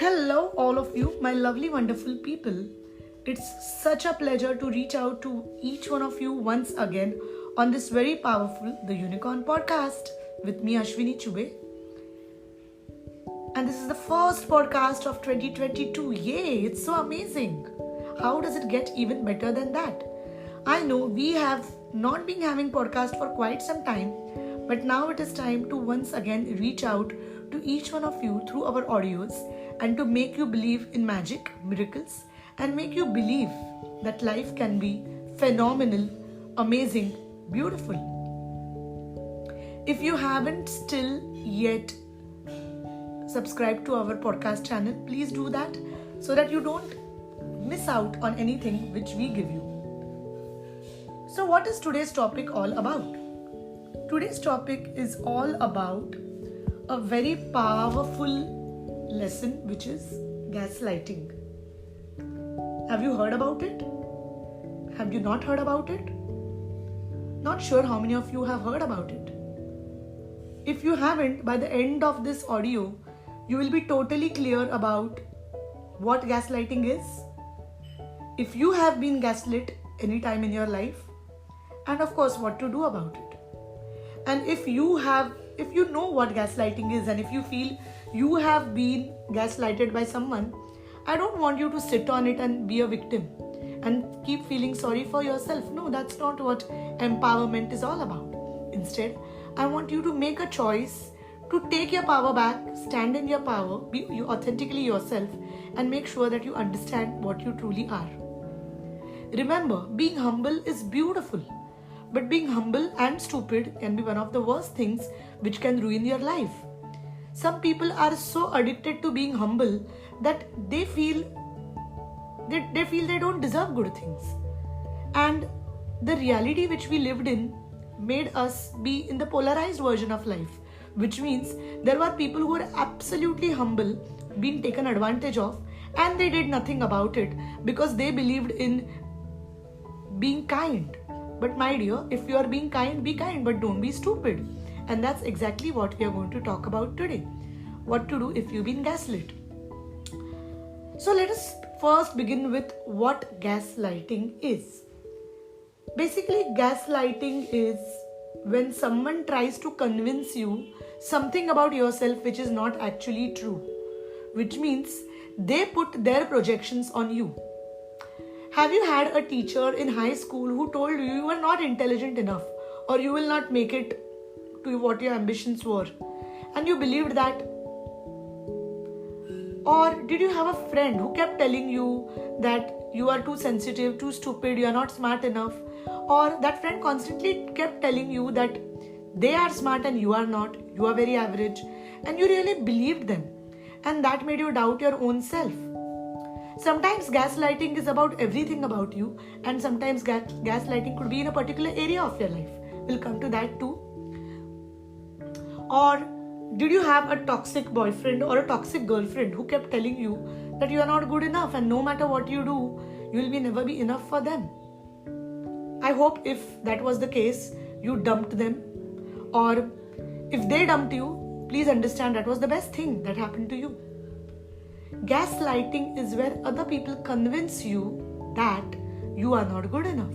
Hello, all of you, my lovely, wonderful people. It's such a pleasure to reach out to each one of you once again on this very powerful The Unicorn podcast with me, Ashwini Chube. And this is the first podcast of 2022. Yay, it's so amazing. How does it get even better than that? I know we have not been having podcast for quite some time, but now it is time to once again reach out to each one of you through our audios and to make you believe in magic, miracles, and make you believe that life can be phenomenal, amazing, beautiful. If you haven't still yet subscribed to our podcast channel, please do that so that you don't miss out on anything which we give you. So what is today's topic all about? Today's topic is all about a very powerful lesson, which is gaslighting. Have you heard about it? Have you not heard about it? Not sure how many of you have heard about it. If you haven't, by the end of this audio, you will be totally clear about what gaslighting is, if you have been gaslit any time in your life, and of course what to do about it. And if you know what gaslighting is, and if you feel you have been gaslighted by someone, I don't want you to sit on it and be a victim and keep feeling sorry for yourself. No, that's not what empowerment is all about. Instead, I want you to make a choice to take your power back, stand in your power, be you authentically yourself, and make sure that you understand what you truly are. Remember, being humble is beautiful. But being humble and stupid can be one of the worst things which can ruin your life. Some people are so addicted to being humble that they feel they don't deserve good things. And the reality which we lived in made us be in the polarized version of life, which means there were people who were absolutely humble, being taken advantage of, and they did nothing about it because they believed in being kind. But my dear, if you are being kind, be kind, but don't be stupid. And that's exactly what we are going to talk about today. What to do if you've been gaslit. So let us first begin with what gaslighting is. Basically, gaslighting is when someone tries to convince you something about yourself which is not actually true. Which means they put their projections on you. Have you had a teacher in high school who told you you are not intelligent enough or you will not make it to what your ambitions were, and you believed that? Or did you have a friend who kept telling you that you are too sensitive, too stupid, you are not smart enough? Or that friend constantly kept telling you that they are smart and you are not, you are very average, and you really believed them, and that made you doubt your own self. Sometimes gaslighting is about everything about you, and sometimes gaslighting could be in a particular area of your life. We'll come to that too. Or did you have a toxic boyfriend or a toxic girlfriend who kept telling you that you are not good enough and no matter what you do, you will never be enough for them? I hope if that was the case, you dumped them. Or if they dumped you, please understand that was the best thing that happened to you. Gaslighting is where other people convince you that you are not good enough.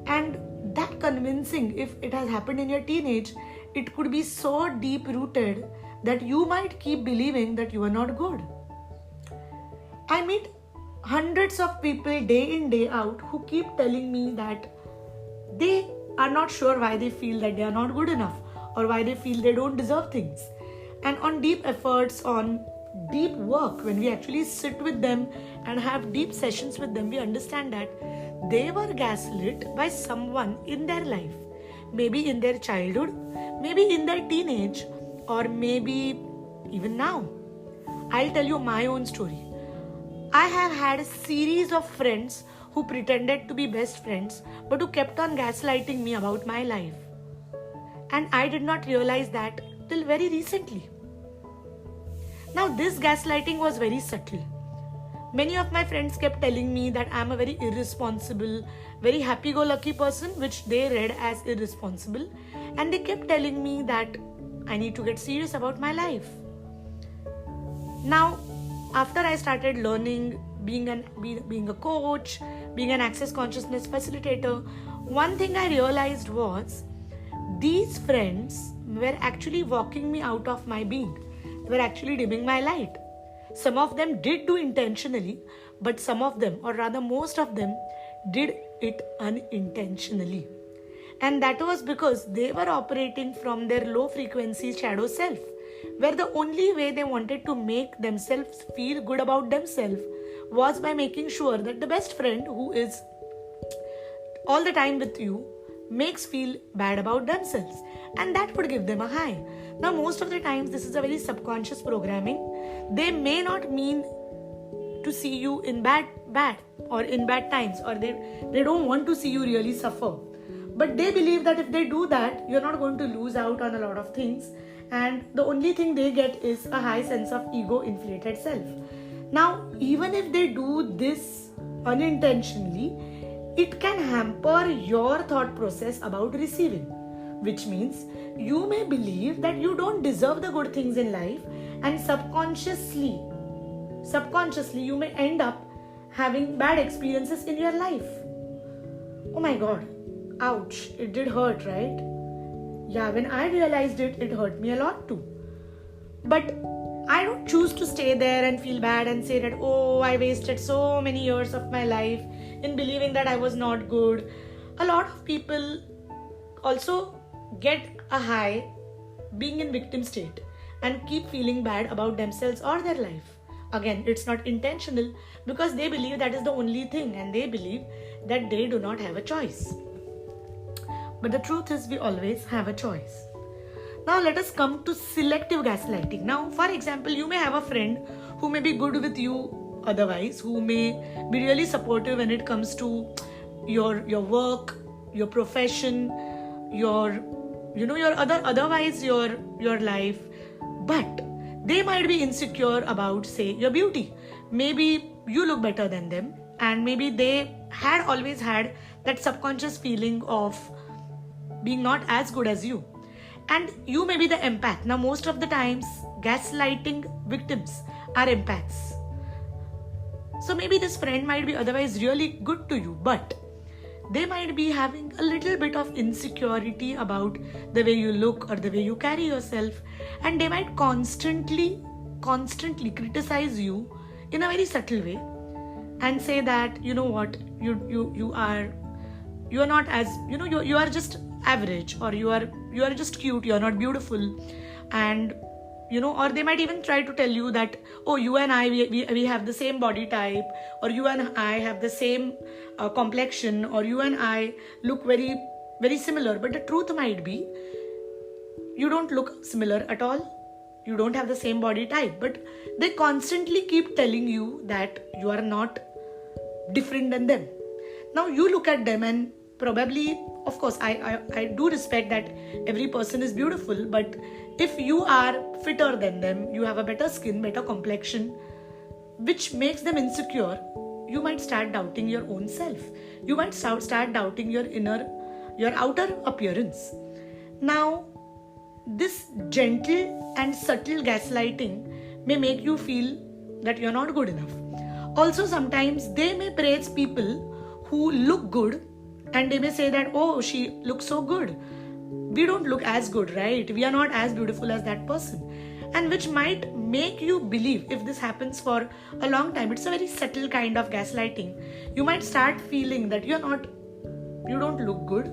And that convincing, if it has happened in your teenage, it could be so deep rooted that you might keep believing that you are not good. I meet hundreds of people day in, day out who keep telling me that they are not sure why they feel that they are not good enough or why they feel they don't deserve things. And on deep efforts, on deep work, when we actually sit with them and have deep sessions with them, we understand that they were gaslit by someone in their life, maybe in their childhood, maybe in their teenage, or maybe even now. I'll tell you my own story. I have had a series of friends who pretended to be best friends but who kept on gaslighting me about my life, and I did not realize that till very recently. Now, this gaslighting was very subtle. Many of my friends kept telling me that I'm a very irresponsible, very happy-go-lucky person, which they read as irresponsible. And they kept telling me that I need to get serious about my life. Now, after I started learning, being a coach, being an access consciousness facilitator, one thing I realized was these friends were actually walking me out of my being. They were actually dimming my light. Some of them did do intentionally, but some of them, or rather most of them, did it unintentionally. And that was because they were operating from their low frequency shadow self, where the only way they wanted to make themselves feel good about themselves was by making sure that the best friend who is all the time with you makes feel bad about themselves, and that would give them a high. Now, most of the times this is a very subconscious programming. They may not mean to see you in bad or in bad times, or they don't want to see you really suffer, but they believe that if they do that, you're not going to lose out on a lot of things, and the only thing they get is a high sense of ego inflated self. Now, even if they do this unintentionally, it can hamper your thought process about receiving, which means you may believe that you don't deserve the good things in life, and subconsciously you may end up having bad experiences in your life. Oh my god, ouch, it did hurt, right? Yeah, when I realized it, it hurt me a lot too. But I don't choose to stay there and feel bad and say that, oh, I wasted so many years of my life in believing that I was not good. A lot of people also get a high being in victim state and keep feeling bad about themselves or their life. Again, it's not intentional because they believe that is the only thing, and they believe that they do not have a choice. But the truth is, we always have a choice. Now let us come to selective gaslighting. Now, for example, you may have a friend who may be good with you otherwise, who may be really supportive when it comes to your work, your profession, your life, but they might be insecure about, say, your beauty. Maybe you look better than them, and maybe they had always had that subconscious feeling of being not as good as you. And you may be the empath. Now, most of the times, gaslighting victims are empaths. So maybe this friend might be otherwise really good to you, but they might be having a little bit of insecurity about the way you look or the way you carry yourself, and they might constantly criticize you in a very subtle way and say that, you know what, you are not as, you are just average, or you are just cute, you are not beautiful. And or they might even try to tell you that, oh, you and I, we have the same body type, or you and I have the same complexion, or you and I look very, very similar. But the truth might be, you don't look similar at all. You don't have the same body type. But they constantly keep telling you that you are not different than them. Now you look at them and probably, of course, I do respect that every person is beautiful, but if you are fitter than them, you have a better skin, better complexion, which makes them insecure, you might start doubting your own self. You might start doubting your outer appearance. Now, this gentle and subtle gaslighting may make you feel that you're not good enough. Also, sometimes they may praise people who look good, and they may say that, oh, she looks so good. We don't look as good, right? We are not as beautiful as that person. And which might make you believe, if this happens for a long time, it's a very subtle kind of gaslighting. You might start feeling that you don't look good,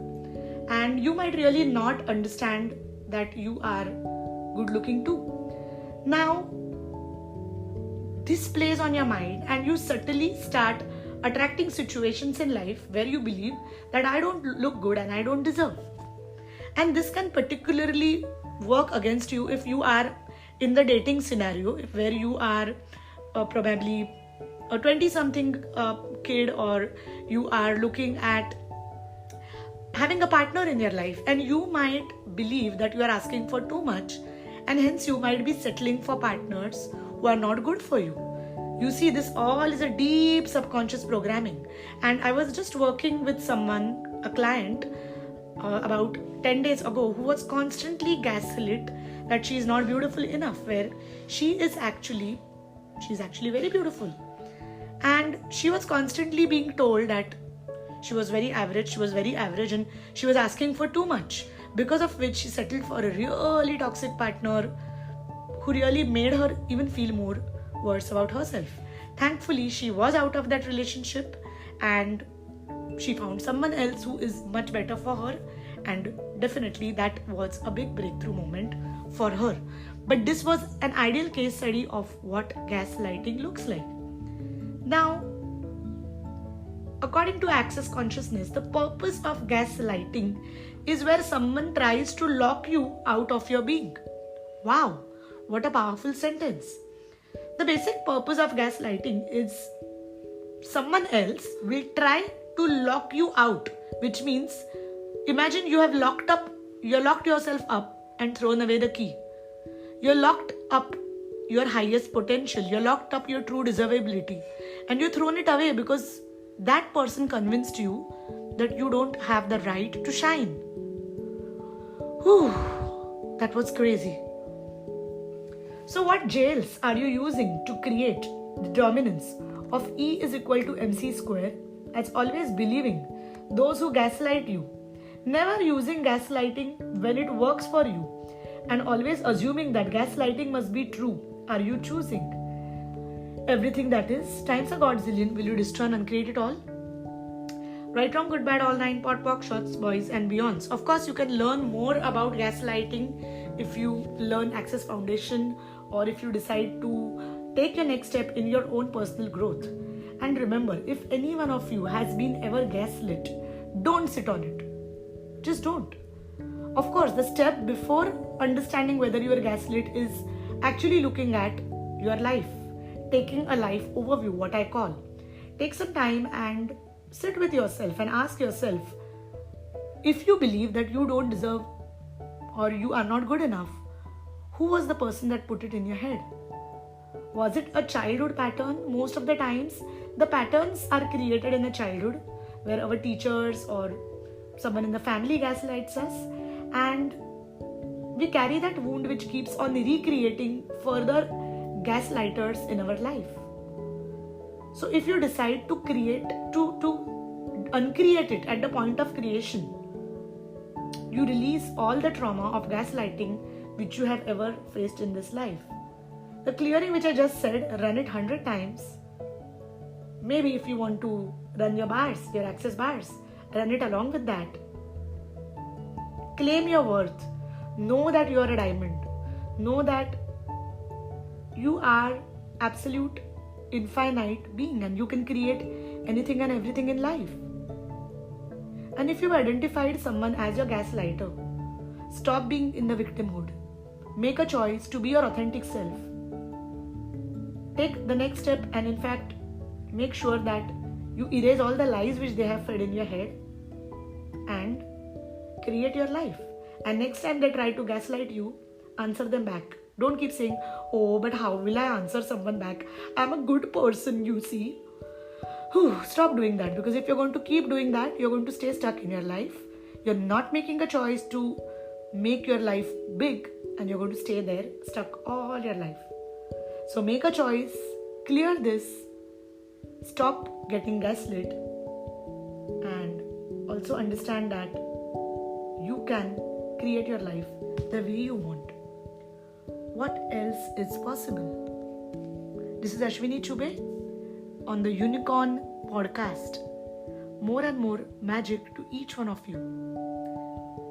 and you might really not understand that you are good looking too. Now, this plays on your mind, and you subtly start attracting situations in life where you believe that I don't look good and I don't deserve. And this can particularly work against you if you are in the dating scenario, where you are probably a 20-something kid, or you are looking at having a partner in your life, and you might believe that you are asking for too much, and hence you might be settling for partners who are not good for you. You see, this all is a deep subconscious programming. And I was just working with someone, a client, about 10 days ago, who was constantly gaslit that she is not beautiful enough, where she is actually She's actually very beautiful. And she was constantly being told that she was very average, and she was asking for too much, because of which she settled for a really toxic partner who really made her even feel more worse about herself. Thankfully, she was out of that relationship and she found someone else who is much better for her, and definitely that was a big breakthrough moment for her. But this was an ideal case study of what gaslighting looks like. Now, according to Access Consciousness, the purpose of gaslighting is where someone tries to lock you out of your being. Wow, what a powerful sentence. The basic purpose of gaslighting is someone else will try to lock you out, which means imagine you're locked yourself up and thrown away the key. You're locked up your highest potential, you're locked up your true deservability, and you've thrown it away because that person convinced you that you don't have the right to shine. Whew, that was crazy. So what jails are you using to create the dominance of E is equal to MC square, as always believing those who gaslight you, never using gaslighting when it works for you, and always assuming that gaslighting must be true? Are you choosing everything that is times a godzillion? Will you destroy and uncreate it all? Right, wrong, good, bad, all nine, pot, pock, shots, boys and beyonds. Of course, you can learn more about gaslighting if you learn Access Foundation, or if you decide to take your next step in your own personal growth. And remember, if any one of you has been ever gaslit, don't sit on it. Just don't. Of course, the step before understanding whether you are gaslit is actually looking at your life, taking a life overview, what I call. Take some time and sit with yourself and ask yourself, if you believe that you don't deserve or you are not good enough, who was the person that put it in your head? Was it a childhood pattern? Most of the times, the patterns are created in a childhood where our teachers or someone in the family gaslights us, and we carry that wound which keeps on recreating further gaslighters in our life. So if you decide to uncreate it at the point of creation, you release all the trauma of gaslighting which you have ever faced in this life. The clearing which I just said, run it 100 times. Maybe if you want to run your bars, your access bars, run it along with that. Claim your worth. Know that you are a diamond. Know that you are absolute infinite being and you can create anything and everything in life. And if you've identified someone as your gaslighter, stop being in the victimhood. Make a choice to be your authentic self. Take the next step and in fact make sure that you erase all the lies which they have fed in your head and create your life. And next time they try to gaslight you, answer them back. Don't keep saying, oh, but how will I answer someone back? I'm a good person, you see. Stop doing that, because if you're going to keep doing that, you're going to stay stuck in your life. You're not making a choice to make your life big, and you're going to stay there stuck all your life. So make a choice, clear this, stop getting gaslit, and also understand that you can create your life the way you want. What else is possible? This is Ashwini Chube on the Unicorn podcast. More and more magic to each one of you.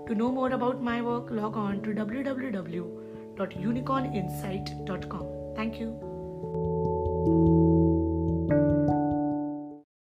To know more about my work, log on to www.unicorninsight.com. Thank you.